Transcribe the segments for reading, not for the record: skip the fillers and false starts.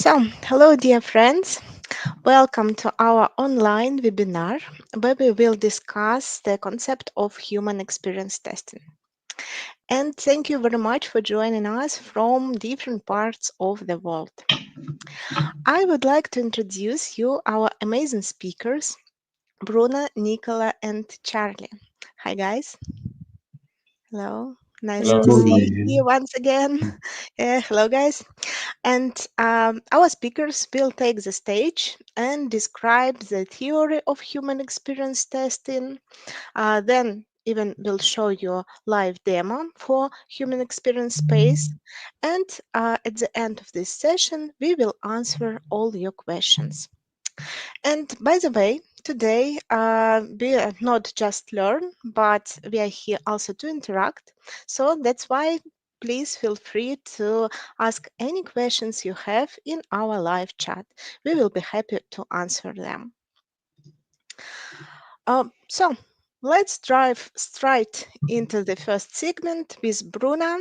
Hello, dear friends. Welcome to our online webinar where we will discuss the concept of human experience testing. And thank you very much for joining us from different parts of the world. I would like to introduce you our amazing speakers, Bruna, Nicola, and Charlie. Hi, guys. Hello. Nice to Hello. see Hello. you once again. Hello, guys. And our speakers will take the stage and describe the theory of human experience testing. Then even will show you a live demo for human experience space. And at the end of this session, we will answer all your questions. And by the way, today we are not just learn, but we are here also to interact. So that's why please feel free to ask any questions you have in our live chat. We will be happy to answer them. So let's dive straight into the first segment with Bruna,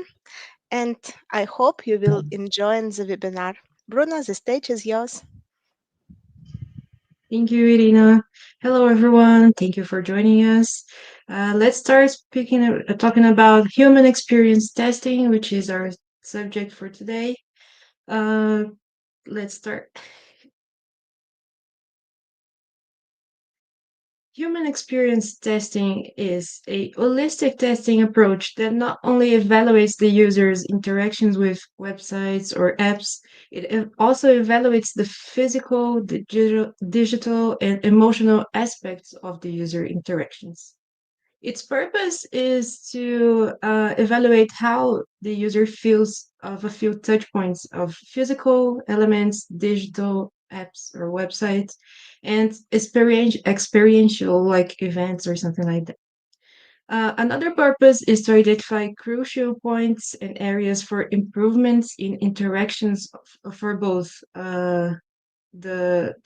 and I hope you will enjoy the webinar. Bruna, the stage is yours. Thank you, Irina. Hello, everyone. Thank you for joining us. Let's start talking about human experience testing, which is our subject for today. Uh, let's start. Human experience testing is a holistic testing approach that not only evaluates the user's interactions with websites or apps, it also evaluates the physical, digital, and emotional aspects of the user interactions. Its purpose is to evaluate how the user feels of a few touch points of physical elements, digital apps or websites, and experiential like events or something like that. Another purpose is to identify crucial points and areas for improvements in interactions for both the, the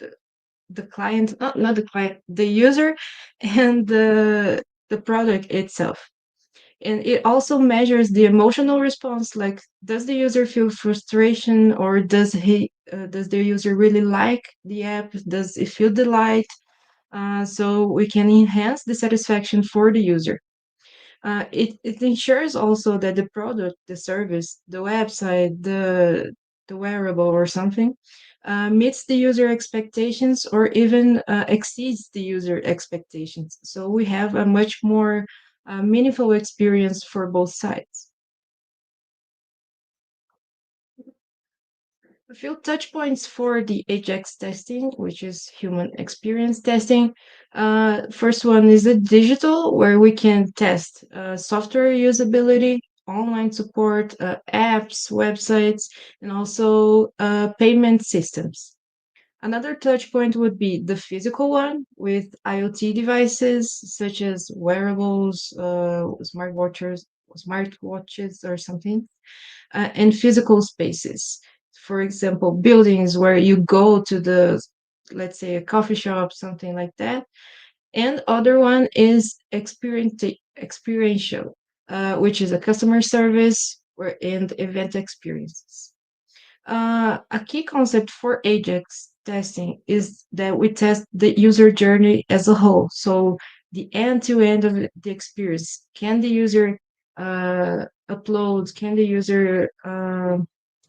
the client, not the client, the user, and the product itself. And it also measures the emotional response, like does the user feel frustration, or does the user really like the app? Does it feel delight? So we can enhance the satisfaction for the user. It ensures also that the product, the service, the website, the wearable or something meets the user expectations or even exceeds the user expectations. So we have a much more meaningful experience for both sides. A few touch points for the Ajax testing, which is human experience testing. First one is a digital, where we can test software usability, online support, apps, websites, and also payment systems. Another touch point would be the physical one with IoT devices such as wearables, smartwatches or something, and physical spaces. For example, buildings where you go to let's say, a coffee shop, something like that. And other one is experiential, which is a customer service and event experiences. A key concept for Ajax testing is that we test the user journey as a whole. So the end to end of the experience. Can the user upload? Can the user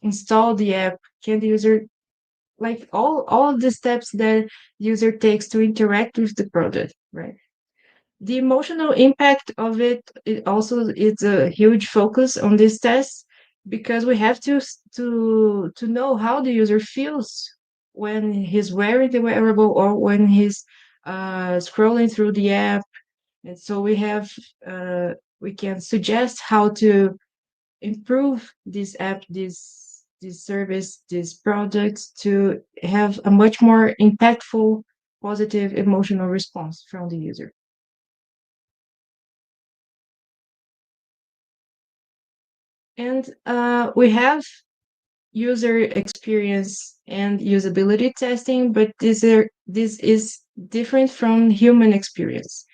install the app? Can the user, like, all of the steps that user takes to interact with the product, right? The emotional impact of it also is a huge focus on this test, because we have to know how the user feels when he's wearing the wearable or when he's scrolling through the app. And so we can suggest how to improve this app, this service, these products, to have a much more impactful, positive emotional response from the user. And we have user experience and usability testing, but this is different from human experience.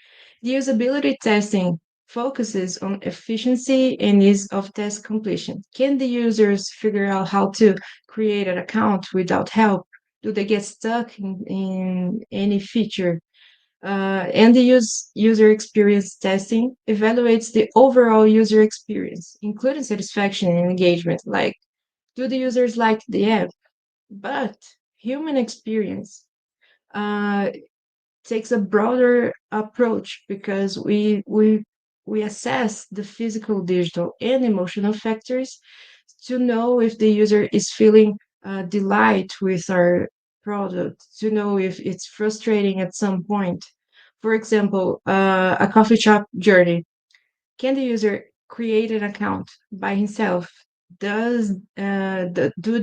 The usability testing focuses on efficiency and ease of test completion. Can the users figure out how to create an account without help? Do they get stuck in any feature? And the user experience testing evaluates the overall user experience, including satisfaction and engagement. Like, do the users like the app? But human experience uh, takes a broader approach because we assess the physical, digital, and emotional factors to know if the user is feeling delight with our product, to know if it's frustrating at some point. For example, a coffee shop journey. Can the user create an account by himself? Do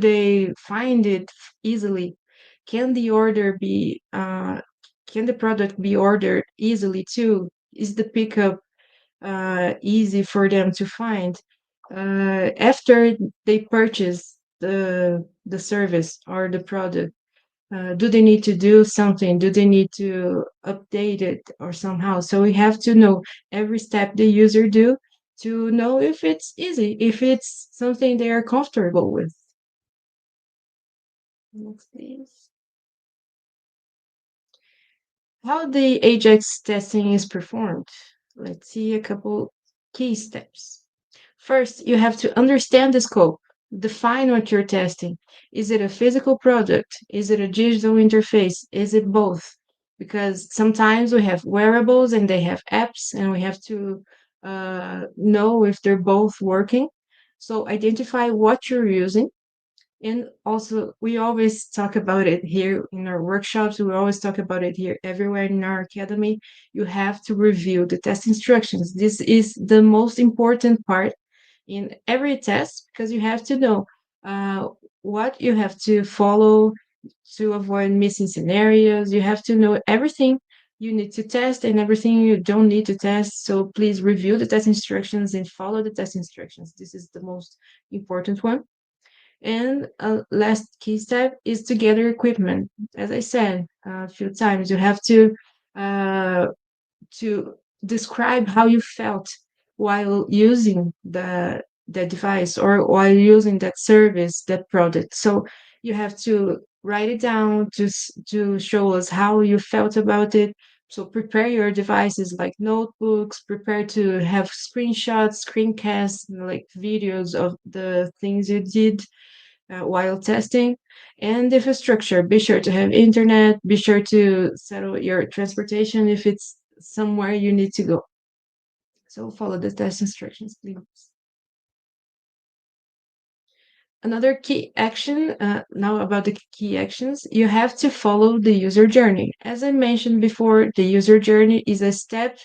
they find it easily? Can the order be can the product be ordered easily too? Is the pickup easy for them to find? After they purchase the service or the product, do they need to do something? Do they need to update it or somehow? So we have to know every step the user do to know if it's easy, if it's something they are comfortable with. Next, please. How the Ajax testing is performed. Let's see a couple key steps. First, you have to understand the scope. Define what you're testing. Is it a physical product? Is it a digital interface? Is it both? Because sometimes we have wearables and they have apps, and we have to know if they're both working. So identify what you're using, and also, we always talk about it here in our workshops. We always talk about it here everywhere in our academy. You have to review the test instructions. This is the most important part in every test because you have to know uh, what you have to follow to avoid missing scenarios. You have to know everything you need to test and everything you don't need to test. So please review the test instructions and follow the test instructions. This is the most important one. And a last key step is to gather equipment. As I said a few times, you have uh, to describe how you felt while using the device or while using that service, that product. So you have to write it down to show us how you felt about it. So prepare your devices like notebooks, prepare to have screenshots, screencasts, like videos of the things you did while testing. And infrastructure, be sure to have internet, be sure to settle your transportation if it's somewhere you need to go. So follow the test instructions, please. Another key action, now about the key actions, you have to follow the user journey. As I mentioned before, the user journey is a step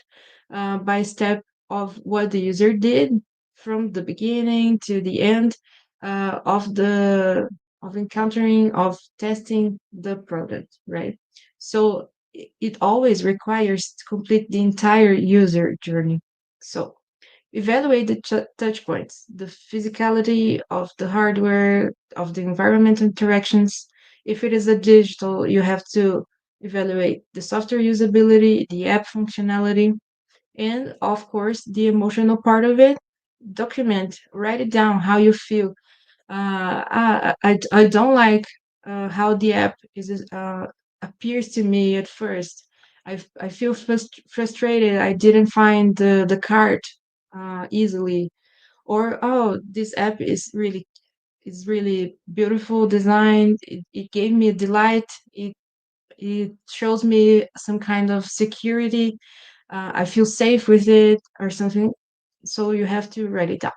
by step of what the user did from the beginning to the end of the of encountering of testing the product, right? So it always requires to complete the entire user journey. So evaluate the touch points, the physicality of the hardware, of the environmental interactions. If it is a digital, you have to evaluate the software usability, the app functionality, and of course, the emotional part of it. Document, write it down how you feel. I don't like how the app is appears to me at first. I feel frustrated. I didn't find the cart easily, or oh, this app is really beautiful design. It gave me a delight. It shows me some kind of security. I feel safe with it or something. So you have to write it down.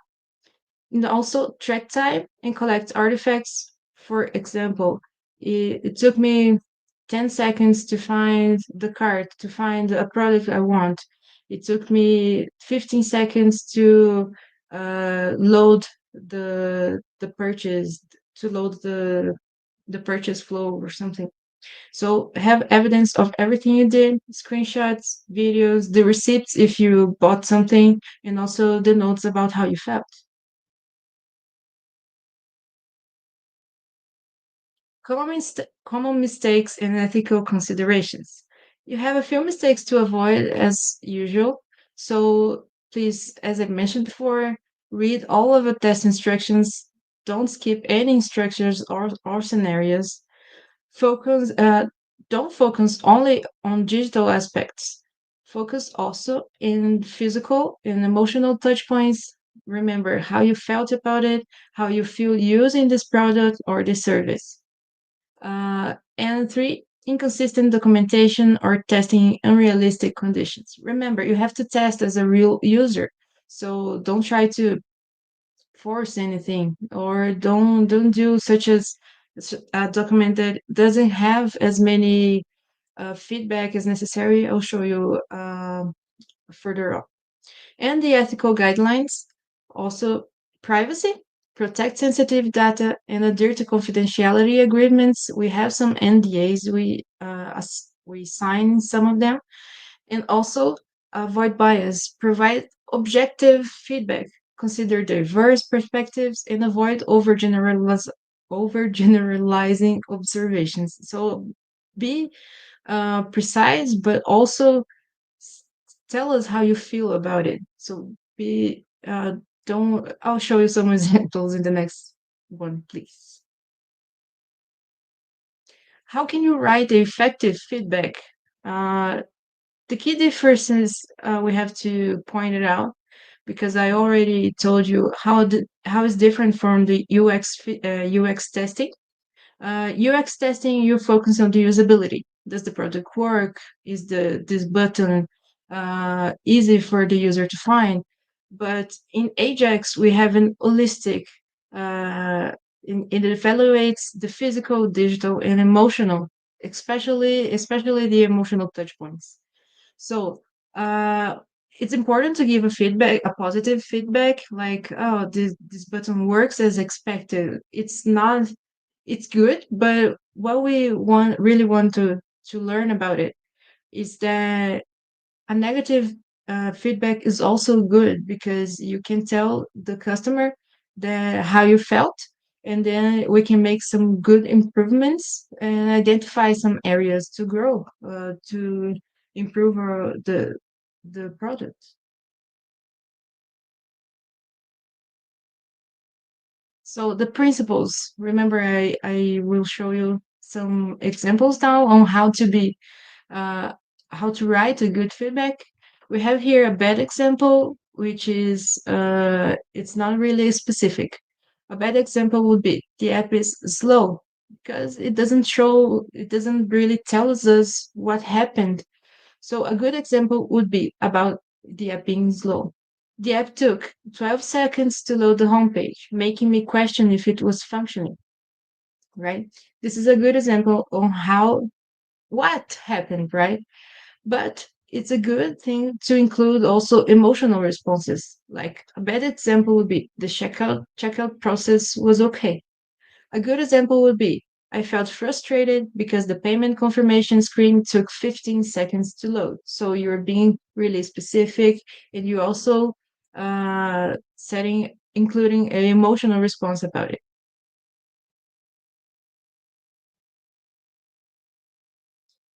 And also track time and collect artifacts. For example, it took me 10 seconds to find the card, to find a product I want. It took me 15 seconds to load the purchase, to load the purchase flow or something. So have evidence of everything you did, screenshots, videos, the receipts if you bought something, and also the notes about how you felt. Common mistakes and ethical considerations. You have a few mistakes to avoid as usual. So please, as I mentioned before, read all of the test instructions. don't skip any instructions or scenarios. Focus, don't focus only on digital aspects. Focus also in physical and emotional touch points. Remember how you felt about it, how you feel using this product or this service. And three, inconsistent documentation or testing in unrealistic conditions. Remember, you have to test as a real user. So don't try to force anything, or don't do such as a document that doesn't have as many feedback as necessary. I'll show you further on. And the ethical guidelines, also privacy, protect sensitive data, and adhere to confidentiality agreements. We have some NDAs. We sign some of them, and also avoid bias, provide objective feedback, consider diverse perspectives, and avoid overgeneralizing observations. So be precise, but also tell us how you feel about it. So be don't. I'll show you some examples in the next one, please. How can you write effective feedback? Uh, the key differences we have to point it out, because I already told you how is different from the UX testing. UX testing, you focus on the usability. Does the product work? Is this button easy for the user to find? But in Ajax, we have an holistic. Uh, it evaluates the physical, digital, and emotional, especially the emotional touch points. So uh, it's important to give a positive feedback, like, oh, this button works as expected. It's not, it's good, but what we really want to learn about it is that a negative feedback is also good, because you can tell the customer that how you felt, and then we can make some good improvements and identify some areas to grow, to improve the product. So the principles, remember, I will show you some examples now on uh, how to write a good feedback. We have here a bad example, which is it's not really specific. A bad example would be the app is slow, because it doesn't really tell us what happened. So a good example would be about the app being slow. The app took 12 seconds to load the homepage, making me question if it was functioning, right? This is a good example on what happened, right? But it's a good thing to include also emotional responses. Like a bad example would be the checkout process was okay. A good example would be I felt frustrated because the payment confirmation screen took 15 seconds to load. So you're being really specific, and you also including an emotional response about it.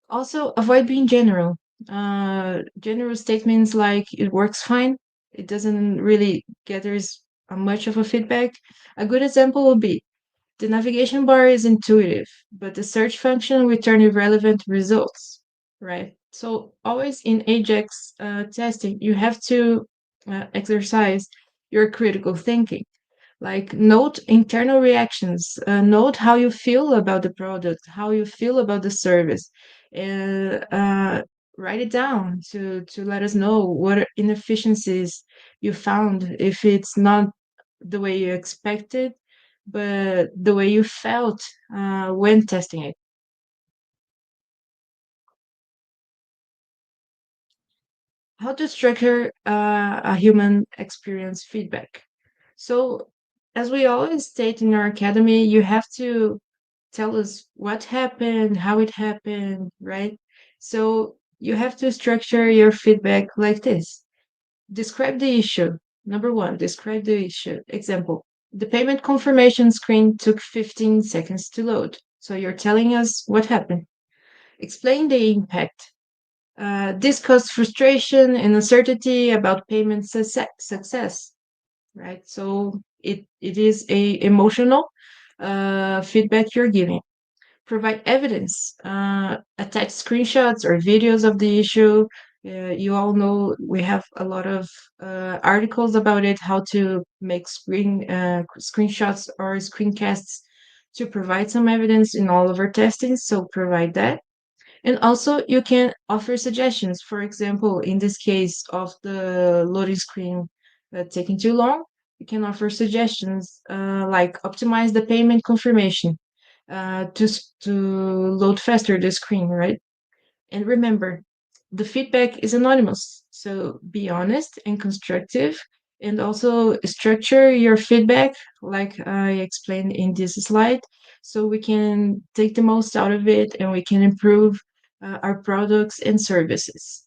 Also, avoid being general. General statements like it works fine, it doesn't really gathers much of a feedback. A good example would be the navigation bar is intuitive, but the search function returns irrelevant results, right? So always in Ajax testing, you have to exercise your critical thinking. Like note internal reactions, note how you feel about the product, how you feel about the service, and write it down to let us know what inefficiencies you found, if it's not the way you expected, but the way you felt when testing it. How to structure a human experience feedback. So, as we always state in our academy, you have to tell us what happened, how it happened, right? So, you have to structure your feedback like this. Describe the issue. Number one, describe the issue. Example, the payment confirmation screen took 15 seconds to load. So, you're telling us what happened. Explain the impact. This caused frustration and uncertainty about payment success, right? So It is a emotional feedback you're giving. Provide evidence, attach screenshots or videos of the issue. You all know we have a lot of articles about it, how to make screenshots or screencasts to provide some evidence in all of our testing. So provide that. And also, you can offer suggestions. For example, in this case of the loading screen taking too long, you can offer suggestions like optimize the payment confirmation to load faster the screen, right? And remember, the feedback is anonymous, so be honest and constructive, and also structure your feedback like I explained in this slide, so we can take the most out of it and we can improve our products and services.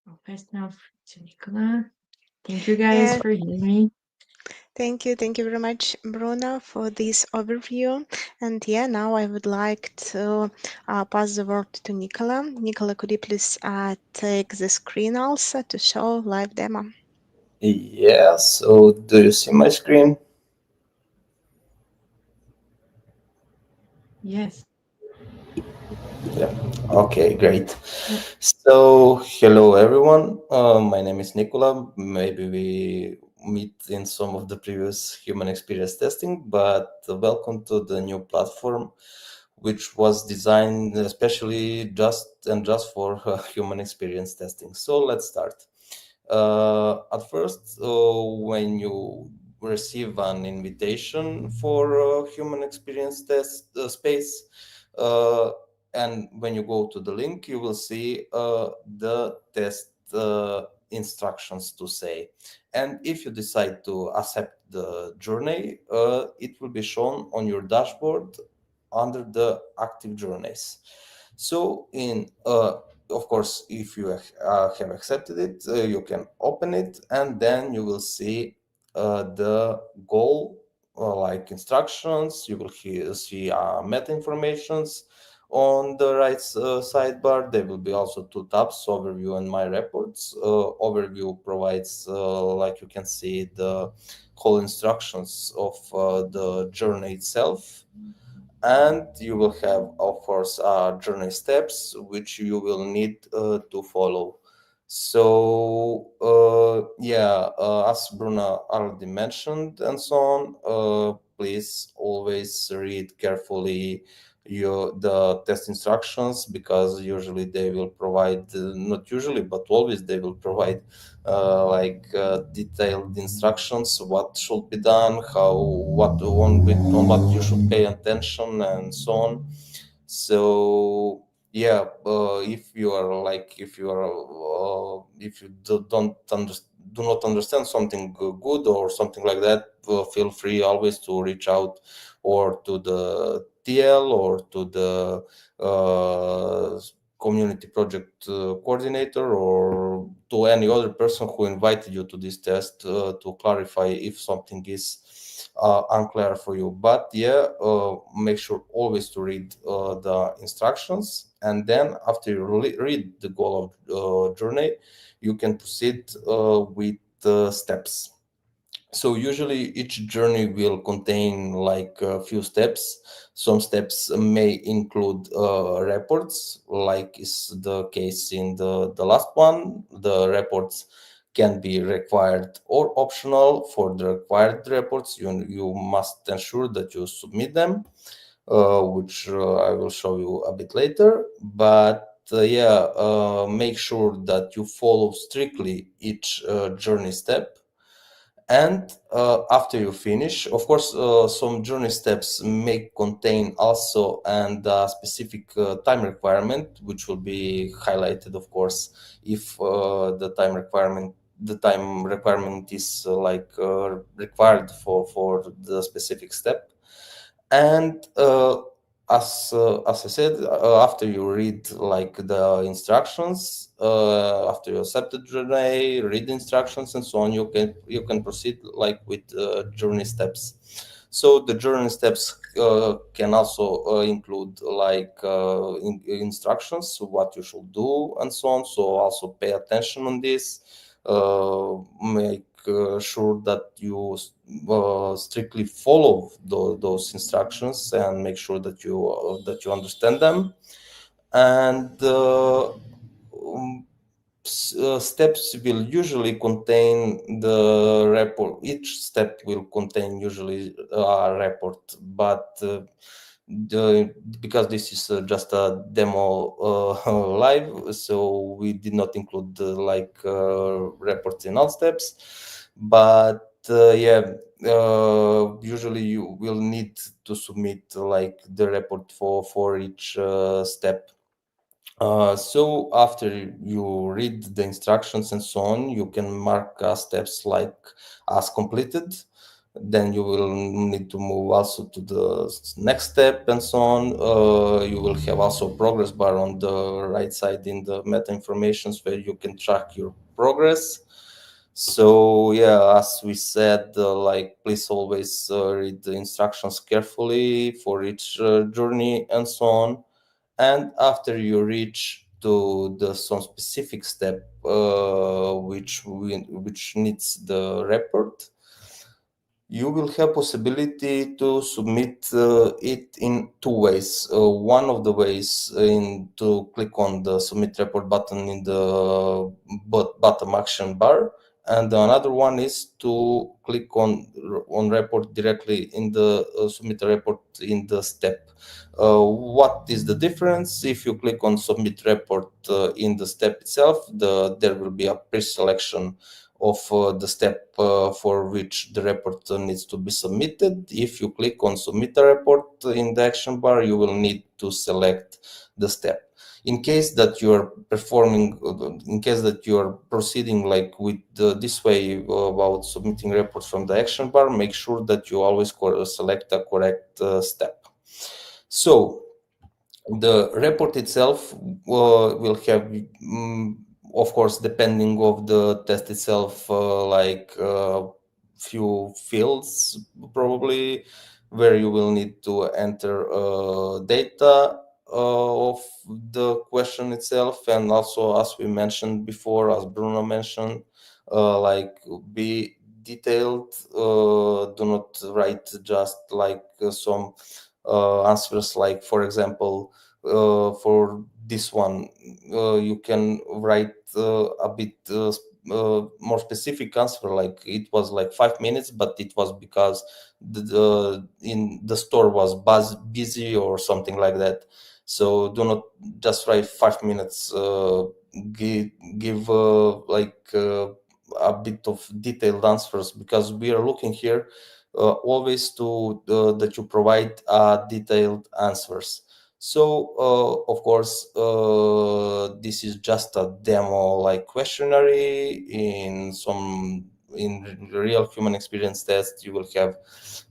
I'll pass now to Nicola. Thank you guys And for hearing me. thank you very much, Bruna, for this overview. And yeah, now I would like to pass the word to Nicola. Nicola, could you please take the screen also to show live demo? Yeah, so do you see my screen? Yes. Yeah. Okay, great. Yeah. So, hello everyone. My name is Nicola. Maybe we meet in some of the previous human experience testing, but welcome to the new platform, which was designed especially just for human experience testing. So let's start. At first, when you receive an invitation for a human experience test space, uh, and when you go to the link, you will see the test instructions to say. And if you decide to accept the journey, it will be shown on your dashboard under the active journeys. So in of course, if you have accepted it, you can open it, and then you will see the goal, like instructions. You will see meta informations on the right sidebar. There will be also two tabs: overview and my reports. Overview provides, like you can see, the whole instructions of the journey itself, and you will have, of course, journey steps which you will need to follow. So yeah, as Bruna already mentioned and so on, please always read carefully the test instructions, because usually they will provide, not usually but always, they will provide detailed instructions what should be done, how, what on what you should pay attention, and so on. So yeah, if you do not understand something good or something like that, feel free always to reach out, or to the TL, or to the uh, community project coordinator, or to any other person who invited you to this test, to clarify if something is unclear for you. But yeah, make sure always to read the instructions, and then after you read the goal of journey, you can proceed with the steps. So usually each journey will contain like a few steps. Some steps may include reports, like is the case in the last one. The reports can be required or optional. For the required reports, you must ensure that you submit them, which I will show you a bit later. But yeah, make sure that you follow strictly each journey step. And after you finish, of course, some journey steps may contain also and specific time requirement, which will be highlighted, of course, if the time requirement is required for the specific step. And as I said, after you read like the instructions, after you accept the journey, read the instructions and so on, you can proceed like with journey steps. So the journey steps can also include like instructions, what you should do and so on. So also pay attention on this, make sure that you strictly follow those instructions and make sure that you understand them. And steps will usually contain the report. Each step will contain usually a report, but because this is just a demo live, so we did not include reports in all steps. But yeah, usually you will need to submit like the report for each step. So after you read the instructions and so on, you can mark steps like as completed. Then you will need to move also to the next step and so on. You will have also a progress bar on the right side in the meta informations where you can track your progress. So yeah, as we said, like please always read the instructions carefully for each journey and so on. And after you reach to the some specific step which needs the report, you will have possibility to submit it in two ways. One of the ways in to click on the submit report button in the bottom action bar, and another one is to click on report directly in the submit report in the step. What is the difference? If you click on submit report in the step itself, there will be a pre-selection of the step for which the report needs to be submitted. If you click on submit a report in the action bar, you will need to select the step. In case that you are in case that you are proceeding like with this way about submitting reports from the action bar, make sure that you always select a correct step. So the report itself will have of course depending of the test itself few fields probably where you will need to enter data of the question itself, and also as we mentioned before, as Bruno mentioned, like be detailed. Do not write just like some answers, like for example for this one you can write a bit more specific answer, like it was like 5 minutes, but it was because in the store was busy or something like that. So do not just write 5 minutes. Give a bit of detailed answers, because we are looking here always to that you provide detailed answers. So of course this is just a demo like questionnaire. In real human experience test you will have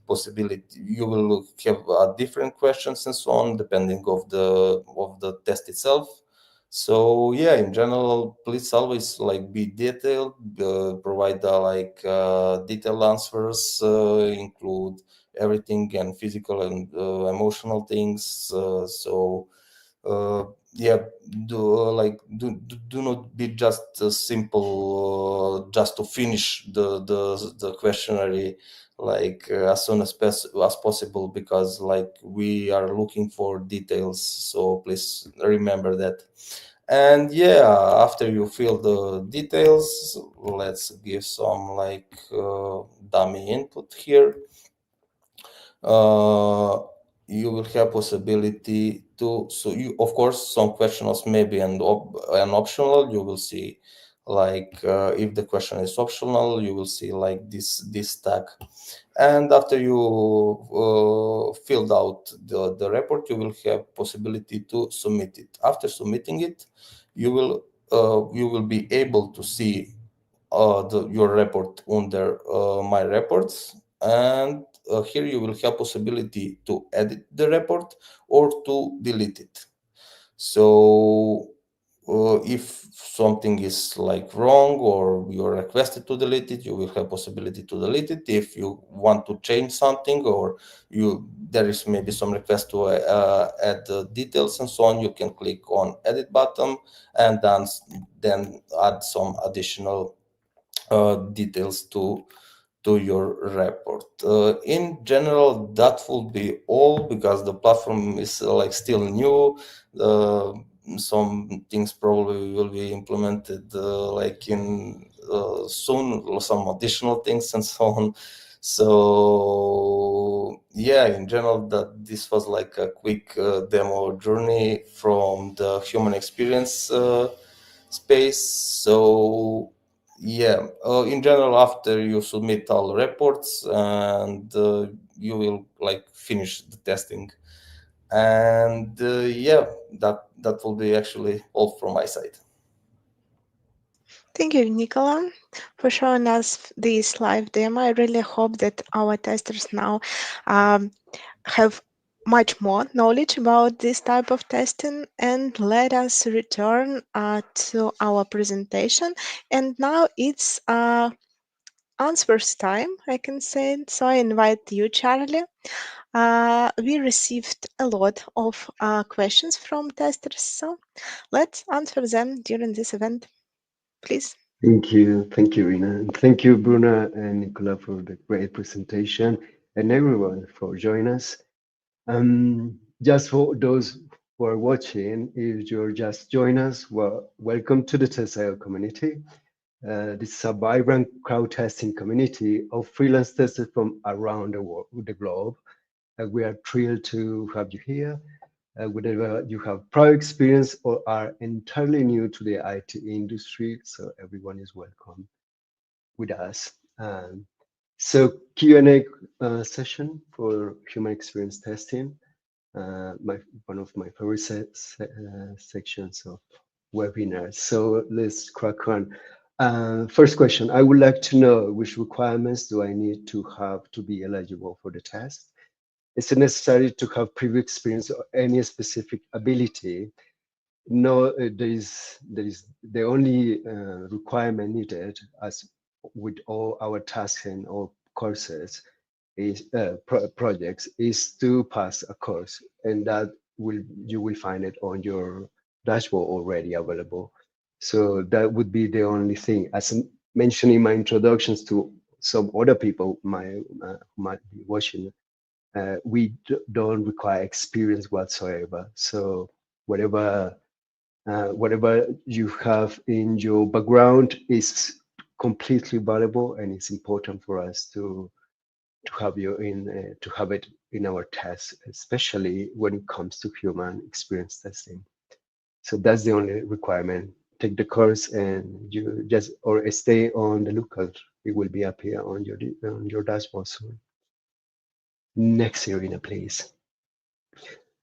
possibility, you will have different questions and so on depending of the test itself. So yeah, in general, please always like be detailed, provide detailed answers, include everything and physical and emotional things. Uh, yeah, do not be just simple just to finish the questionnaire as soon as possible, because like we are looking for details. So please remember that. And yeah, after you fill the details, let's give some dummy input here. uh, you will have possibility to, so you of course some questions may be an optional. You will see if the question is optional, you will see like this tag. And after you filled out the report, you will have possibility to submit it. After submitting it, you will be able to see your report under my reports, and here you will have possibility to edit the report or to delete it. So if something is like wrong or you're requested to delete it, you will have possibility to delete it. If you want to change something, or there is maybe some request to add details and so on, you can click on edit button and then add some additional details to your report. In general, that will be all, because the platform is like still new. Uh, some things probably will be implemented like in soon, or some additional things and so on. So yeah, in general, that this was like a quick demo journey from the human experience space. So yeah, in general, after you submit all reports, and you will like finish the testing, and yeah, that will be actually all from my side. Thank you, Nicola, for showing us this live demo. I really hope that our testers now um, have much more knowledge about this type of testing, and let us return to our presentation. And now it's answers time, I can say. So I invite you, Charlie. We received a lot of questions from testers, so let's answer them during this event, please. Thank you, Rina, and thank you, Bruna and Nicola, for the great presentation, and everyone for joining us. Just for those who are watching, if you're just joining us, well, welcome to the TestIO community. This is a vibrant crowd testing community of freelance testers from around the world, the globe. We are thrilled to have you here. Whether you have prior experience or are entirely new to the IT industry, so everyone is welcome with us. So Q&A session for human experience testing, one of my favorite sections of webinars. So let's crack on. First question, I would like to know which requirements do I need to have to be eligible for the test? Is it necessary to have previous experience or any specific ability? No, there is the only requirement needed, as with all our tasks and all courses, is projects, is to pass a course, and that will you will find it on your dashboard already available. So that would be the only thing. As I mentioned in my introductions to some other people might be watching, don't require experience whatsoever. So whatever whatever you have in your background is completely valuable, and it's important for us to have it in our tests, especially when it comes to human experience testing. So that's the only requirement. Take the course and you just or stay on the lookout. It will be up here on your dashboard soon. Next, Irina, please.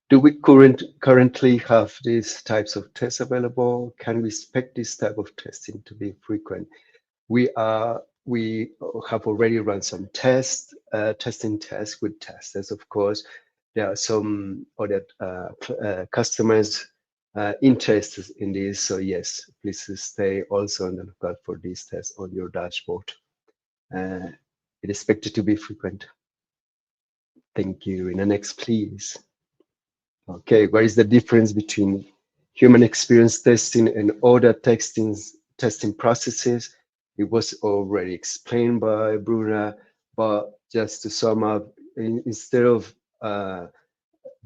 Do we currently have these types of tests available? Can we expect this type of testing to be frequent? We have already run some testing tests with testers. Of course, there are some other customers interested in this. So yes, please stay also on the lookout for these tests on your dashboard. Uh, it is expected to be frequent. Thank you. In the next, please. Okay, what is the difference between human experience testing and other testing processes? It was already explained by Bruna, but just to sum up, instead of there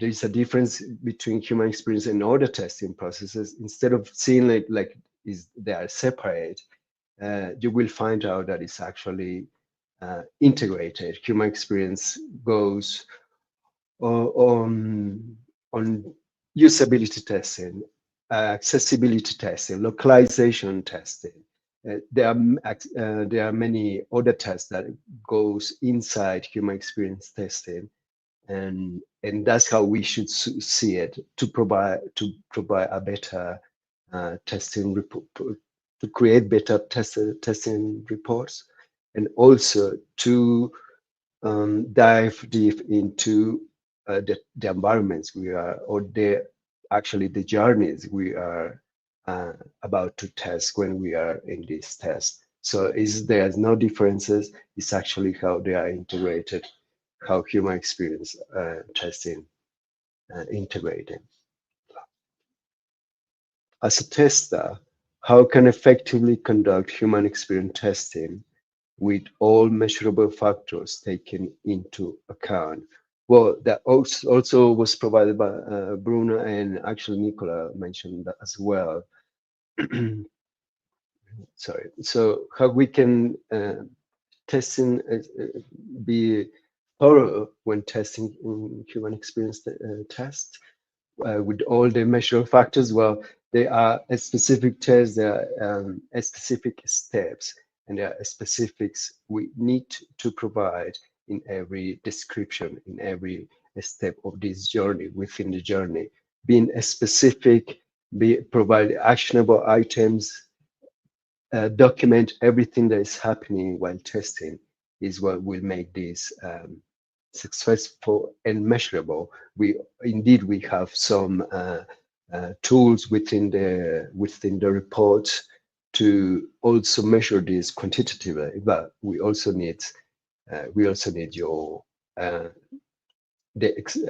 is a difference between human experience and other testing processes. Instead of seeing like they are separate, you will find out that it's actually integrated. Human experience goes on on usability testing, accessibility testing, localization testing. There are many other tests that goes inside human experience testing, and that's how we should see it to provide a better testing report, to create better testing reports, and also to dive deep into the environments we are, or the actually the journeys we are about to test when we are in this test. So there's no differences. It's actually how they are integrated, how human experience testing integrated. As a tester, how can effectively conduct human experience testing with all measurable factors taken into account? Well, that also was provided by Bruno, and actually Nicola mentioned that as well. Sorry. So how we can testing be thorough when testing human experience tests with all the measurable factors? Well, there are a specific tests, there are a specific steps, and there are specifics we need to provide in every description, in every step of this journey, within the journey. Being a specific, provide actionable items, document everything that is happening while testing is what will make this successful and measurable. We have some tools within the report to also measure this quantitatively, but we also need your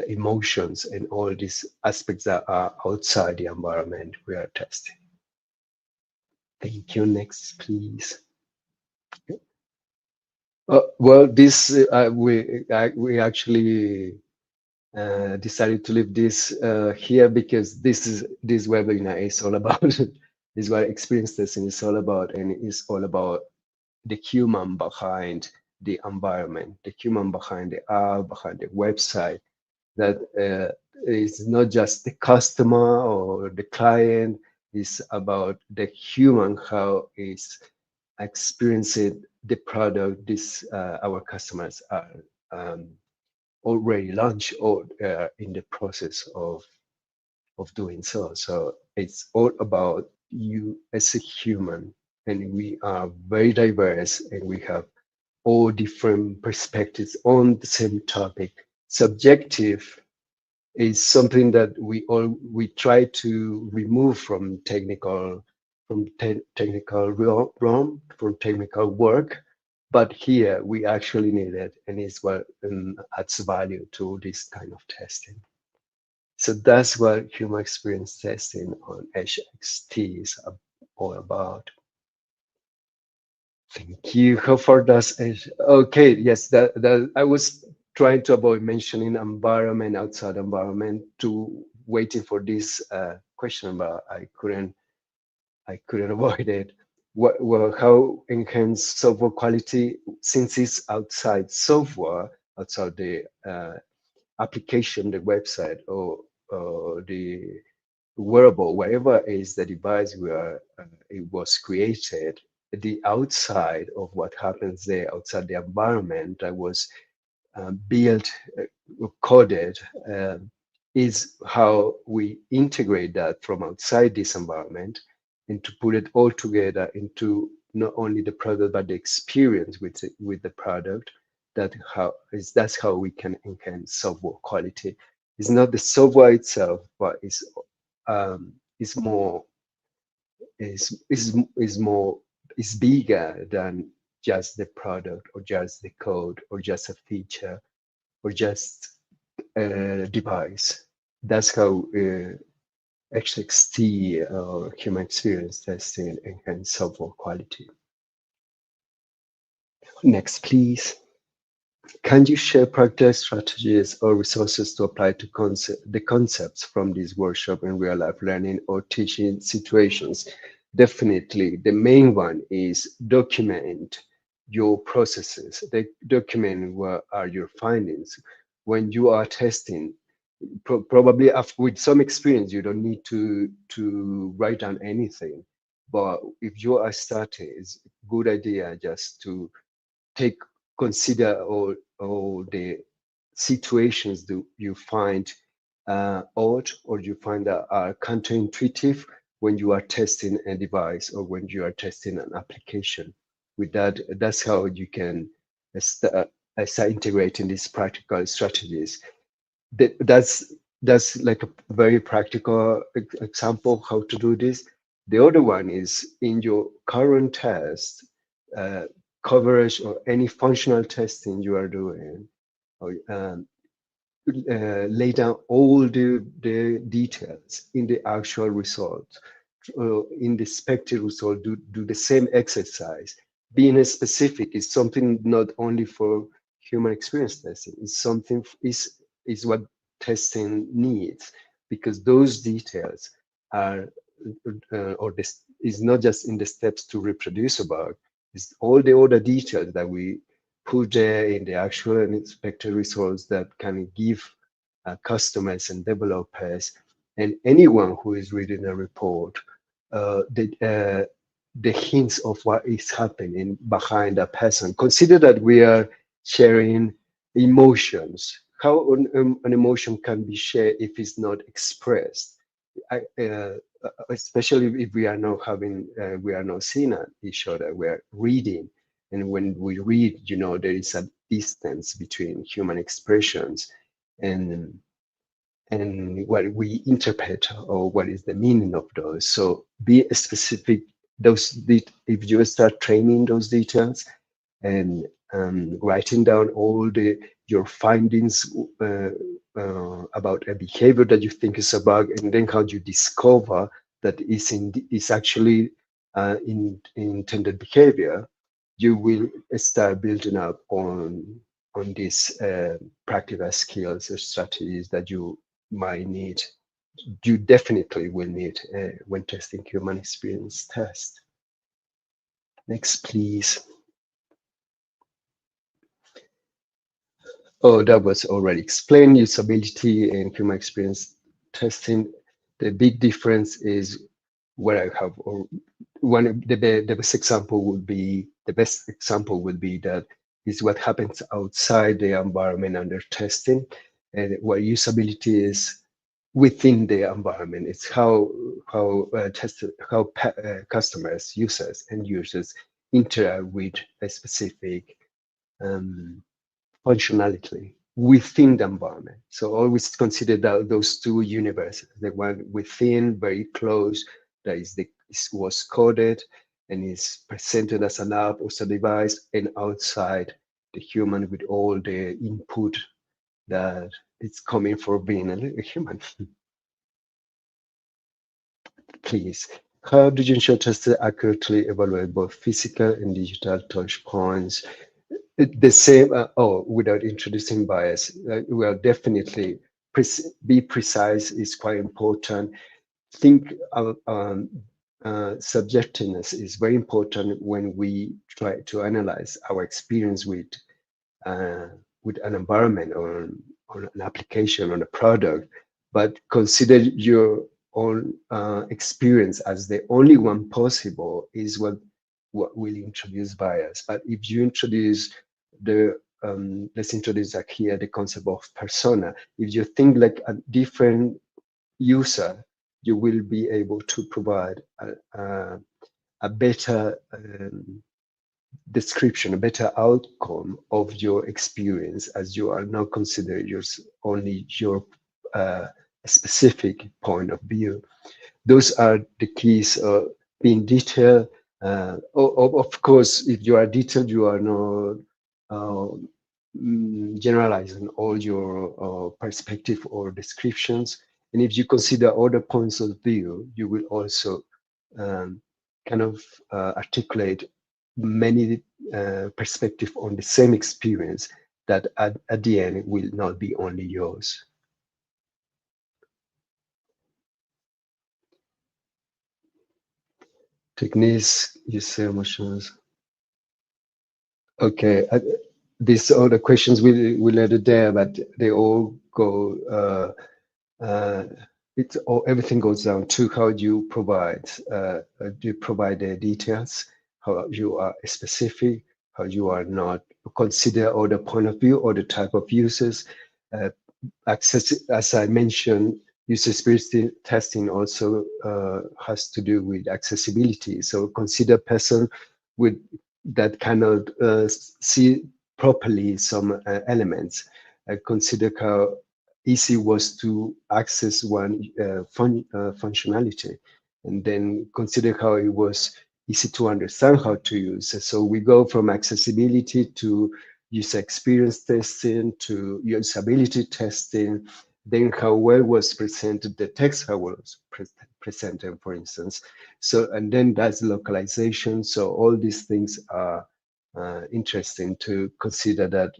emotions and all these aspects that are outside the environment we are testing. Thank you. Next, please. Well, this we actually decided to leave this here because this webinar is all about is what experience testing is all about, and it's all about the human behind the environment, the human behind the app, behind the website. That is not just the customer or the client. It's about the human, how is experiencing the product this our customers are already launched or in the process of doing so. So it's all about you as a human, and we are very diverse, and we have all different perspectives on the same topic. Subjective is something that we try to remove from technical realm, from technical work, but here we actually need it, and it's what adds value to this kind of testing. So that's what human experience testing on HXT is all about. Thank you. How far does it? Okay, yes, that I was trying to avoid mentioning environment, outside environment, to waiting for this question, but I couldn't avoid it. Well, how enhance software quality since it's outside software, outside the application, the website, or the wearable, wherever is the device where it was created, the outside of what happens there, outside the environment that was built, coded, is how we integrate that from outside this environment and to put it all together into not only the product but the experience with the product. That's how we can enhance software quality. It's not the software itself, but it's more is more is bigger than just the product or just the code or just a feature or just a device. That's how XXT or human experience testing enhance software quality. Next, please. Can you share practice strategies or resources to apply to the concepts from this workshop in real life learning or teaching situations? Definitely, the main one is document your processes. Document what are your findings. When you are testing, probably with some experience, you don't need to write down anything. But if you are starting, it's a good idea just to take consider all the situations that you find odd or you find that are counterintuitive when you are testing a device or when you are testing an application. With that, that's how you can start integrating these practical strategies. That's like a very practical example how to do this. The other one is in your current test uh, coverage or any functional testing you are doing, or, lay down all the details in the actual result, in the expected result, do the same exercise. Being specific is something not only for human experience testing, it's something is what testing needs, because those details are, or this is not just in the steps to reproduce a bug, it's all the other details that we put there in the actual and expected results that can give customers and developers and anyone who is reading a report the hints of what is happening behind a person. Consider that we are sharing emotions. How an emotion can be shared if it's not expressed? Especially if we are not having, we are not seeing each other, we are reading. And when we read, there is a distance between human expressions and what we interpret or what is the meaning of those. So be specific. If you start training those details and writing down all your findings about a behavior that you think is a bug, and then how you discover that is actually intended behavior, you will start building up on these practical skills or strategies that you might need. You definitely will need when testing human experience test. Next, please. Oh, that was already explained. Usability and human experience testing. The big difference is what I have, or the best example would be, that is what happens outside the environment under testing, and what usability is within the environment. It's how customers, users, and users interact with a specific um, functionality within the environment. So always consider those two universes, the one within, very close, that was coded and is presented as an app or as a device, and outside, the human with all the input that it's coming for being a human. Please. How do you ensure testers accurately evaluate both physical and digital touch points? The same, without introducing bias. Well, definitely be precise is quite important. Think subjectiveness is very important when we try to analyze our experience uh, with an environment or on an application on a product, but consider your own experience as the only one possible is what will introduce bias. But if you introduce let's introduce here the concept of persona. If you think like a different user, you will be able to provide a better description, a better outcome of your experience, as you are now considering only your uh, specific point of view. Those are the keys. Being detailed. Of course, if you are detailed, you are not generalizing all your perspective or descriptions. And if you consider other points of view, you will also um, kind of articulate many perspective on the same experience that at the end will not be only yours. Techniques, you say emotions. Okay, these other questions we let it there, but they all go. Everything goes down to how you provide the details, how you are specific, how you are not consider other point of view or the type of users. Uh, Access, as I mentioned, user experience testing also has to do with accessibility. So consider person with that cannot see properly some elements. Consider how easy was to access one functionality. and then consider how it was easy to understand how to use it. So we go from accessibility to user experience testing to usability testing, then how well was presented, the text how was presented, for instance. So, and then that's localization. So all these things are interesting to consider that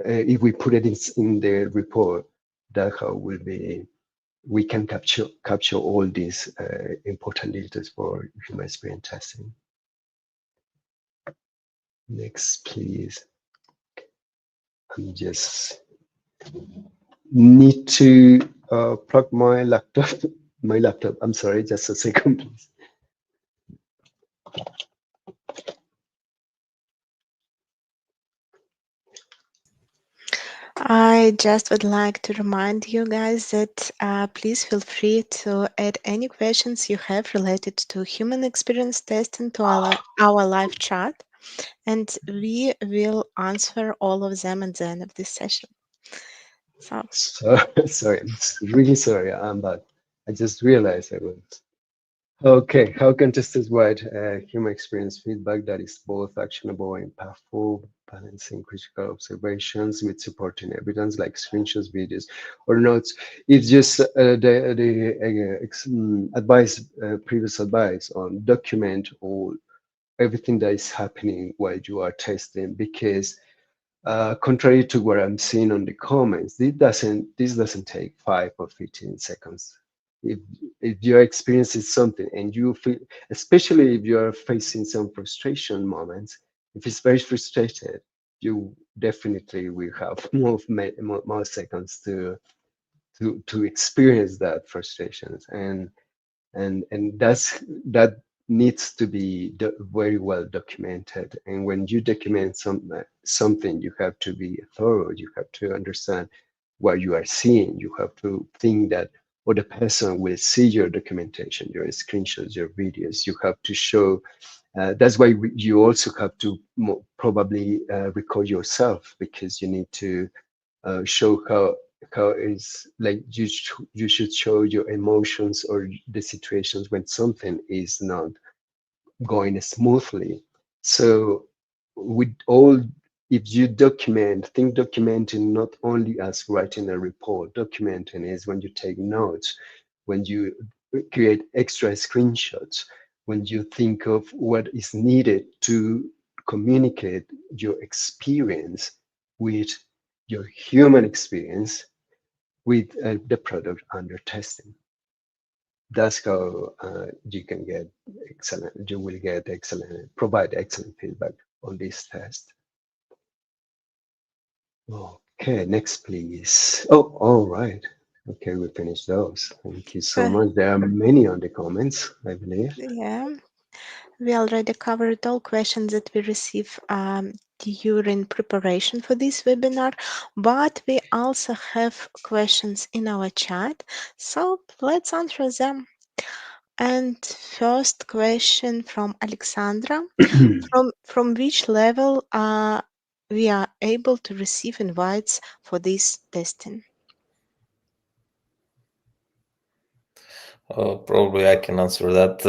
if we put it in the report, that how will be we can capture all these important details for human experience testing. Next, please. I'm just need to plug my laptop. My laptop. I'm sorry, just a second, please. I just would like to remind you guys that please feel free to add any questions you have related to human experience testing to our live chat, and we will answer all of them at the end of this session. So, So, sorry, I'm really sorry. I'm back. I just realized I was. Okay, how can testers write human experience feedback that is both actionable and impactful, balancing critical observations with supporting evidence like screenshots, videos, or notes? It's just the advice, previous advice on document all everything that is happening while you are testing, because contrary to what I'm seeing on the comments, this doesn't take 5 or 15 seconds. If if your experience is something and you feel, especially if you are facing some frustration moments, if it's very frustrated, you definitely will have more seconds to experience that frustrations, and that needs to be very well documented. And when you document something, you have to be thorough. You have to understand what you are seeing. You have to think that other person will see your documentation, your screenshots, your videos. You have to show. That's why you also have to probably record yourself, because you need to show how is like you should show your emotions or the situations when something is not going smoothly. So with all, if you document, think documenting not only as writing a report. Documenting is when you take notes, when you create extra screenshots, when you think of what is needed to communicate your experience with your human experience with the product under testing. That's how you can get excellent, you will get excellent, provide excellent feedback on this test. Okay, next please. Oh, all right. Okay, we finished those. Thank you so uh, much. There are many on the comments, I believe. yeah, we already covered all questions that we receive during preparation for this webinar, but we also have questions in our chat. So let's answer them. And first question from Alexandra. From which level we are able to receive invites for this testing? Probably I can answer that.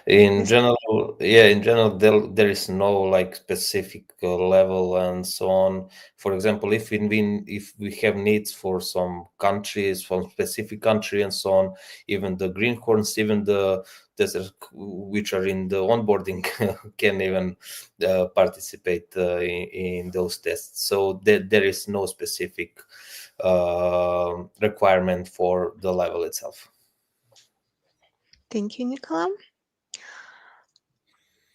In Yes. general, yeah, in general, there is no like specific level and so on. For example, if we have needs for some countries, from specific country and so on, even the greenhorns, even the desert which are in the onboarding can even participate in those tests. So there is no specific requirement for the level itself. Thank you, Nicola.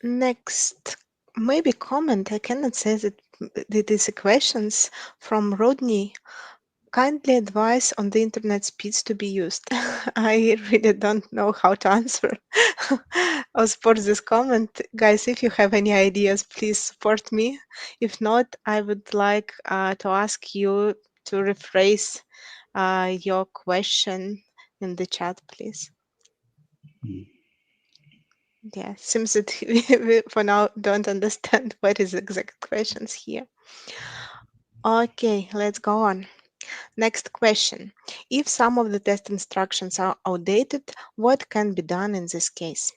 Next, maybe comment. I cannot say that it is a questions from Rodney. Kindly advise on the internet speeds to be used. I really don't know how to answer or support this comment. Guys, if you have any ideas, please support me. If not, I would like to ask you to rephrase your question in the chat, please. Yeah, seems that we for now don't understand what is exact questions here. Okay, let's go on. Next question. If some of the test instructions are outdated, what can be done in this case?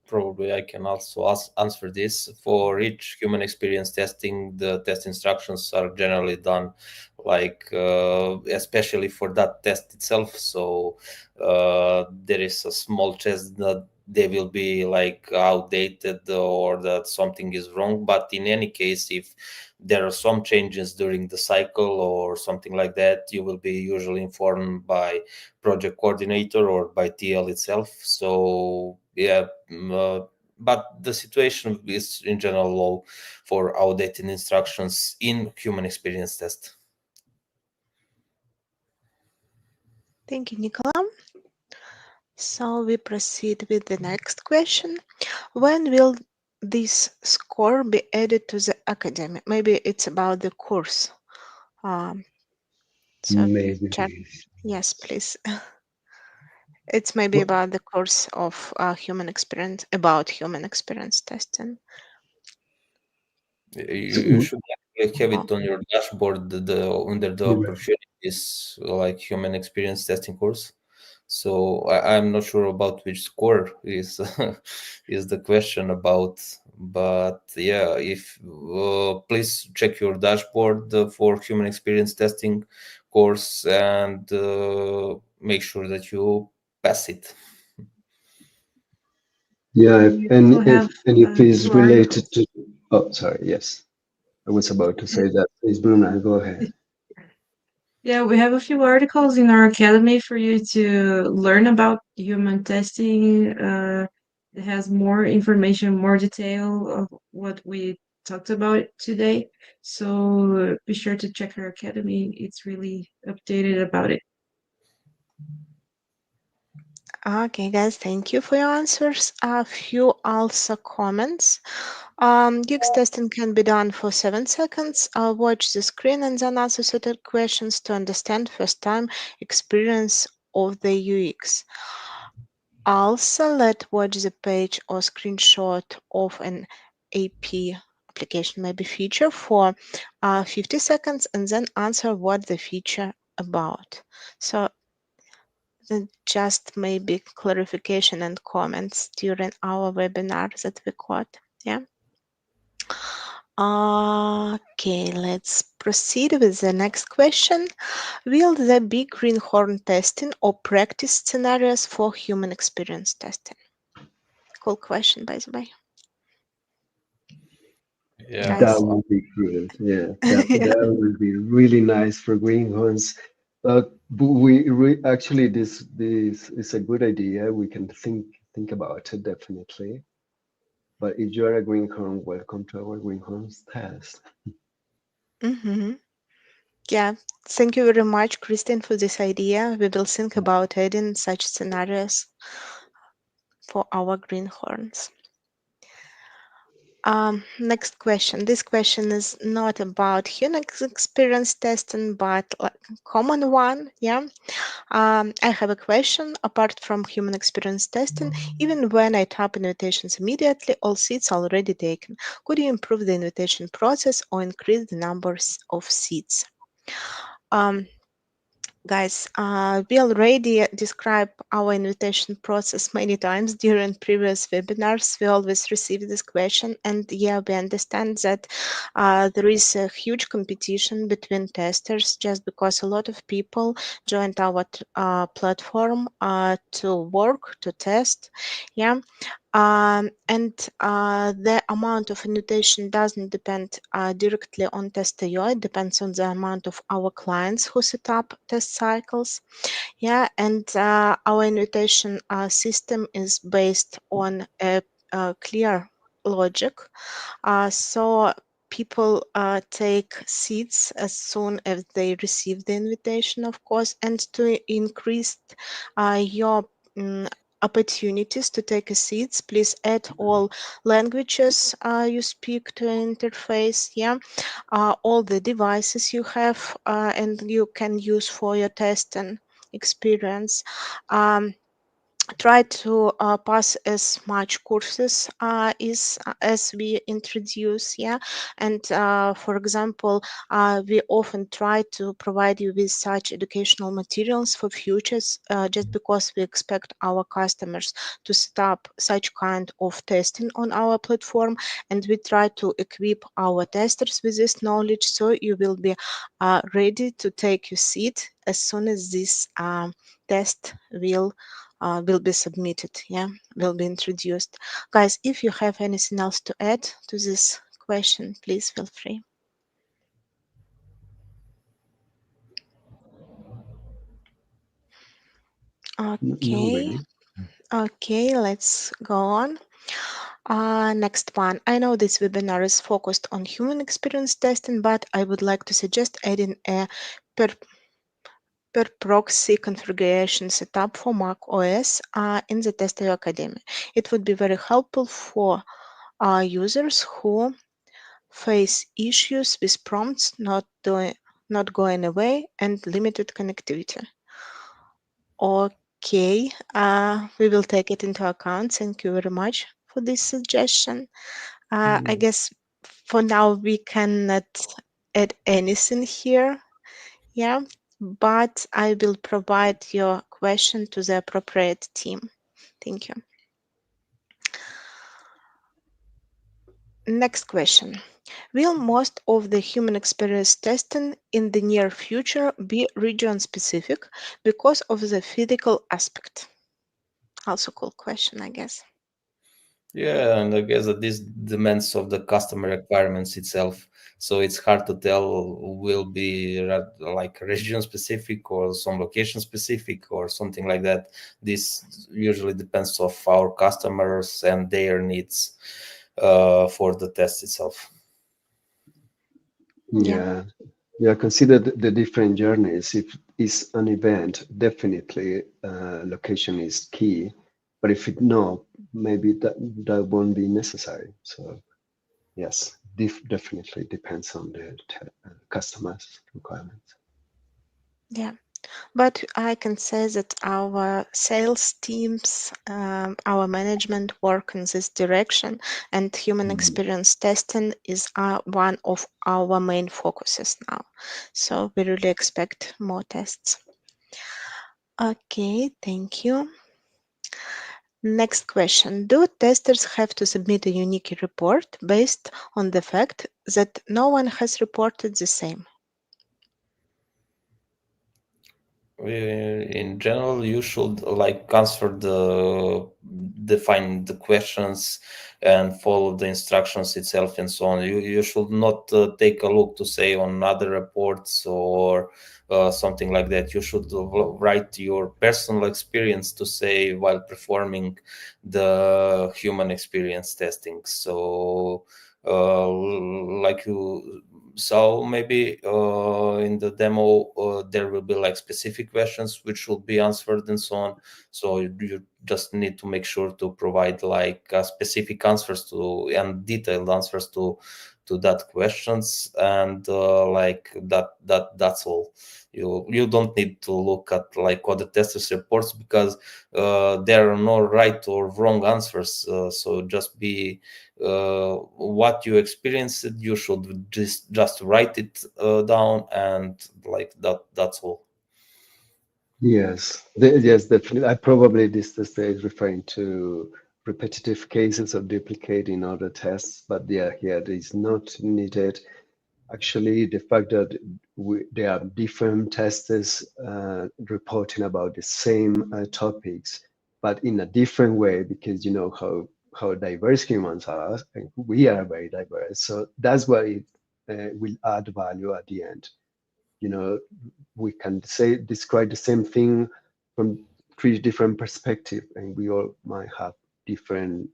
Probably I can also answer this. For each human experience testing, the test instructions are generally done like especially for that test itself. So there is a small chance that they will be like outdated or that something is wrong. But in any case, if there are some changes during the cycle or something like that, you will be usually informed by project coordinator or by TL itself. So yeah, but the situation is in general low for outdated instructions in human experience test. Thank you, Nicola. So we proceed with the next question. When will this score be added to the academy? Maybe it's about the course. Um, so check. Maybe. Yes, please. It's maybe Well, about the course of human experience, about human experience testing. You should actually have Oh, it on your dashboard, under the opportunities like human experience testing course. So I'm not sure about which score is is the question about, but yeah, if please check your dashboard for human experience testing course and make sure that you pass it. yeah, We also have and if a it's few related articles. to, oh, sorry, yes, I was about to say that. Please, Bruna, go ahead. Yeah, we have a few articles in our academy for you to learn about human testing. It has more information, more detail of what we talked about today. So be sure to check our academy. It's really updated about it. okay, guys, thank you for your answers. A few also comments. UX testing can be done for 7 seconds. Watch the screen and then answer certain questions to understand first-time experience of the UX. Also, let watch the page or screenshot of an AP application, maybe feature for 50 seconds and then answer what the feature about. So then just maybe clarification and comments during our webinar that we got. Yeah. Okay, let's proceed with the next question. Will there be greenhorn testing or practice scenarios for human experience testing? Cool question, by the way, Yeah. That guys. would be good. Yeah, Yeah. that would be really nice for greenhorns. But actually this is a good idea. We can think about it definitely. But if you're a greenhorn, welcome to our greenhorns test. Mm-hmm. Yeah. Thank you very much, Christine, for this idea. We will think about adding such scenarios for our greenhorns. Next question. This question is not about human experience testing, but like a common one. Yeah. I have a question. Apart from human experience testing, even when I tap invitations immediately, all seats are already taken. Could you improve the invitation process or increase the numbers of seats? Um, Guys, we already described our invitation process many times during previous webinars. We always receive this question, and yeah, we understand that there is a huge competition between testers just because a lot of people joined our platform to work, to test. Yeah, and the amount of invitation doesn't depend directly on TestIO. It depends on the amount of our clients who set up test cycles. Yeah, and our invitation system is based on a clear logic. So people take seats as soon as they receive the invitation, of course, and to increase your opportunities to take a seats, please add all languages you speak to an interface. Yeah, all the devices you have and you can use for your testing experience. Um, try to pass as much courses as we introduce, yeah. And for example, we often try to provide you with such educational materials for futures, just because we expect our customers to set up such kind of testing on our platform, and we try to equip our testers with this knowledge, so you will be ready to take your seat as soon as this test will be submitted, yeah, will be introduced. Guys, if you have anything else to add to this question, please feel free. No, Okay, really. okay, let's go on. Next one. I know this webinar is focused on human experience testing, but I would like to suggest adding a per, per proxy configuration setup for Mac OS in the Tester Academy. It would be very helpful for users who face issues with prompts not going away and limited connectivity. Okay, we will take it into account. Thank you very much for this suggestion. I Mm, guess for now we cannot add anything here. Yeah, but I will provide your question to the appropriate team. Thank you. Next question. Will most of the human experience testing in the near future be region specific because of the physical aspect? Also cool question, I guess. Yeah, and I guess that this demands of the customer requirements itself. So it's hard to tell will be like region specific or some location specific or something like that. This usually depends of our customers and their needs for the test itself. Yeah, yeah, yeah. Consider the different journeys. If it's an event, definitely location is key. But if it no, maybe that won't be necessary. So yes, definitely depends on the customer's requirements. yeah. But I can say that our sales teams, our management work in this direction, and human Mhm. experience testing is one of our main focuses now. So we really expect more tests. Okay, thank you. Next question. Do testers have to submit a unique report based on the fact that no one has reported the same? In general, you should like answer define the questions and follow the instructions itself and so on. You should not take a look to say on other reports or something like that. You should write your personal experience to say while performing the human experience testing. So like you so maybe in the demo there will be like specific questions which should be answered and so on. So you just need to make sure to provide like specific answers to and detailed answers to that questions, and like that's all. You don't need to look at like other testers reports because there are no right or wrong answers. So just be what you experienced, you should just write it down, and like that's all. Yes, yes, definitely. I probably this stage referring to repetitive cases of duplicating other tests, but yeah, here it is not needed. Actually, the fact that there are different testers reporting about the same topics, but in a different way, because you know how diverse humans are, and we are very diverse. So that's why it will add value at the end. You know, we can say describe the same thing from three different perspectives, and we all might have different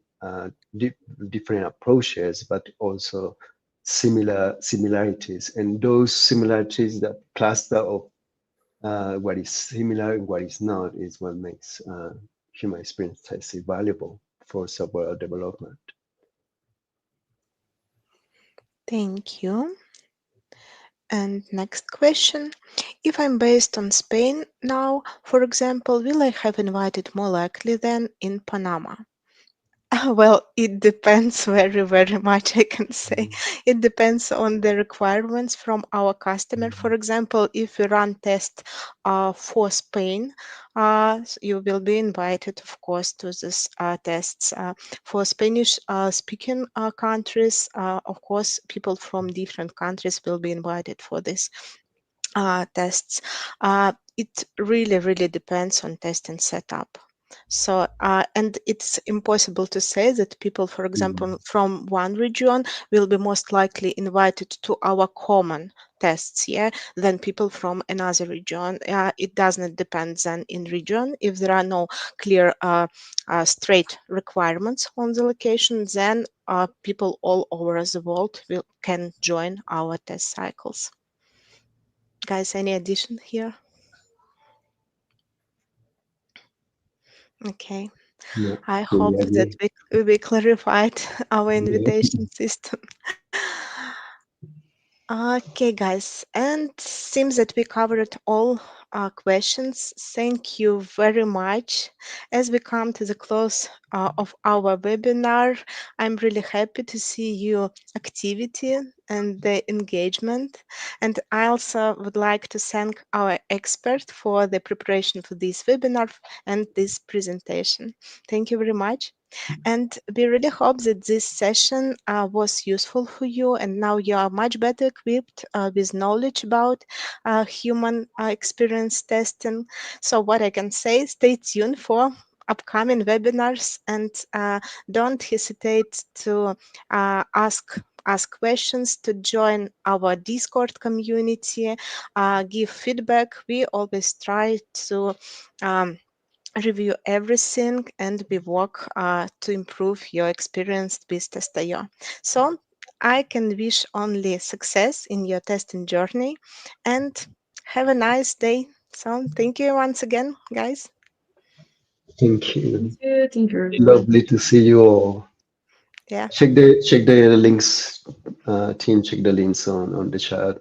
di different approaches, but also similarities. And those similarities, that cluster of what is similar and what is not, is what makes human experience testing valuable for software development. Thank you. And next question. If I'm based on Spain now, for example, will I have invited more likely than in Panama? Well, it depends very, very much, I can say. It depends on the requirements from our customer. For example, if we run test for Spain, you will be invited, of course, to this tests. For Spanish speaking countries, of course, people from different countries will be invited for this tests. It really, really depends on testing setup. So, and it's impossible to say that people, for example, from one region will be most likely invited to our common tests, yeah, than people from another region. It does not depend then in region. If there are no clear, straight requirements on the location, then people all over the world can join our test cycles. Guys, any addition here? Okay. No, I fully hope that agree. we clarified our Yeah. invitation system. Okay, guys, and seems that we covered all questions. Thank you very much. As we come to the close of our webinar, I'm really happy to see your activity and the engagement. And I also would like to thank our expert for the preparation for this webinar and this presentation. Thank you very much. And we really hope that this session was useful for you, and now you are much better equipped with knowledge about human experience testing. So, what I can say, stay tuned for upcoming webinars, and don't hesitate to ask questions, to join our Discord community, give feedback. We always try to review everything, and we work to improve your experience with Test.io. So I can wish only success in your testing journey, and have a nice day. So thank you once again, guys. Thank you. Thank you, everyone. Lovely to see you all. Yeah, Check the links, team. Check the links on the chat.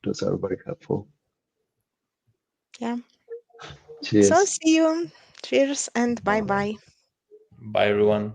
Those are very helpful. yeah. So Cheers. see you. Cheers and bye bye. Bye, everyone.